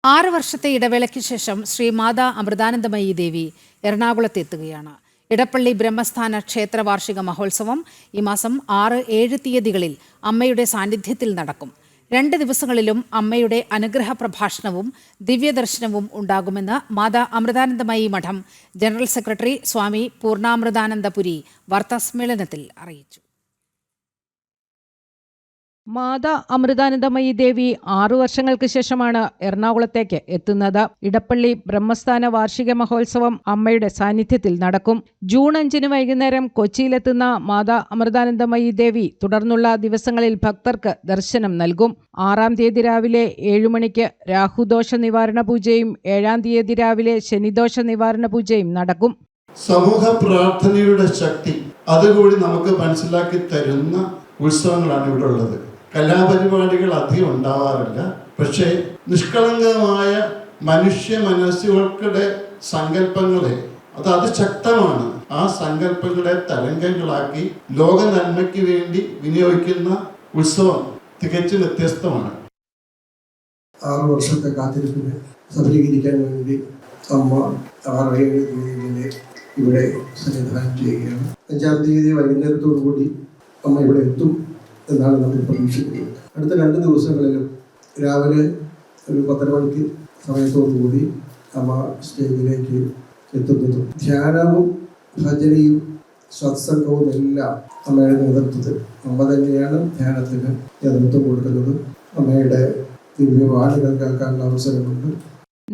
6 വർഷത്തെ ഇടവേളയ്ക്ക് ശേഷം ശ്രീ മാതാ അമൃതാനന്ദമയി ദേവി എറണാകുളത്ത് എത്തുകയാണ്. ഇടപ്പള്ളി ബ്രഹ്മസ്ഥാന ക്ഷേത്ര വാർഷിക മഹോത്സവം ഈ മാസം 6, 7 തീയതികളിൽ അമ്മയുടെ സാന്നിധ്യത്തിൽ നടക്കും. 2 ദിവസങ്ങളിലും അമ്മയുടെ അനുഗ്രഹ പ്രഭാഷണവും ദിവ്യദർശനവും ഉണ്ടാകുമെന്ന് മാതാ അമൃതാനന്ദമയി മഠം ജനറൽ സെക്രട്ടറി സ്വാമി പൂർണ്ണാമൃതാനന്ദപുരി വാർത്താസമ്മേളനത്തിൽ അറിയിച്ചു. മാതാ അമൃതാനന്ദമയി ദേവി 6 വർഷങ്ങൾക്ക് ശേഷമാണ് എറണാകുളത്തേക്ക് എത്തുന്നത്. ഇടപ്പള്ളി ബ്രഹ്മസ്ഥാന വാർഷിക മഹോത്സവം അമ്മയുടെ സാന്നിധ്യത്തിൽ നടക്കും. ജൂൺ 5 വൈകുന്നേരം കൊച്ചിയിലെത്തുന്ന മാതാ അമൃതാനന്ദമയി ദേവി തുടർന്നുള്ള ദിവസങ്ങളിൽ ഭക്തർക്ക് ദർശനം നൽകും. 6-ാം തീയതി രാവിലെ 7 മണിക്ക് രാഹുദോഷ നിവാരണ പൂജയും 7-ാം തീയതി രാവിലെ ശനിദോഷ നിവാരണ പൂജയും നടക്കും. സമൂഹ പ്രാർത്ഥനയുടെ ശക്തി അതുകൂടി നമുക്ക് മനസ്സിലാക്കി തരുന്ന ഉത്സവങ്ങളാണ് ഇവിടെ ഉള്ളത്. കലാപരിപാടികൾ അധികം ഉണ്ടാവാറില്ല. പക്ഷേ നിഷ്കളങ്കമായ മനുഷ്യ മനസ്സുകൾക്കിടെ സങ്കല്പങ്ങളെ അത് ശക്തമാണ്. ആ സങ്കല്പങ്ങളെ തരംഗങ്ങളാക്കി ലോക നന്മയ്ക്ക് വേണ്ടി വിനിയോഗിക്കുന്ന ഉത്സവം തികച്ചും വ്യത്യസ്തമാണ്. 6 വർഷത്തെ കാത്തിരിപ്പിന് സഫലീകരിക്കാൻ വേണ്ടി അമ്മ 6-7 തീയതികളിൽ ഇവിടെ സന്നിധാനം ചെയ്യുകയാണ്. 5-ാം തീയതി വൈകുന്നേരത്തോടു കൂടി അമ്മ ഇവിടെ എത്തും എന്നാണ് നമ്മൾ പ്രതീക്ഷിക്കുന്നത്. അടുത്ത 2 ദിവസങ്ങളിലും രാവിലെ ഒരു 10 മണിക്ക് സമയത്തോടുകൂടി അമ്മ സ്റ്റേജിലേക്ക് എത്തുന്നതും ധ്യാനവും ഭജനയും സത്സംഗവും എല്ലാം അമ്മയുടെ നേതൃത്വത്തിൽ അമ്മ തന്നെയാണ് ധ്യാനത്തിന് നേതൃത്വം കൊടുക്കുന്നത്. അമ്മയുടെ ദിവ്യവാണികൾ കേൾക്കാനുള്ള അവസരമുണ്ട്.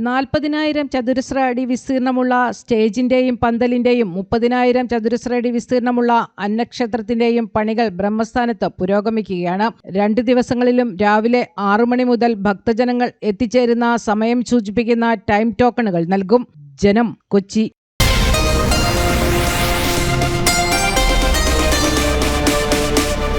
40,000 ചതുരശ്ര അടി വിസ്തീർണമുള്ള സ്റ്റേജിന്റെയും പന്തലിന്റെയും 30,000 ചതുരശ്ര അടി വിസ്തീർണമുള്ള അന്നക്ഷത്രത്തിന്റെയും പണികൾ ബ്രഹ്മസ്ഥാനത്ത് പുരോഗമിക്കുകയാണ്. 2 ദിവസങ്ങളിലും രാവിലെ 6 മണി മുതൽ ഭക്തജനങ്ങൾ എത്തിച്ചേരുന്ന സമയം സൂചിപ്പിക്കുന്ന ടൈം ടോക്കണുകൾ നൽകും. ജനം, കൊച്ചി.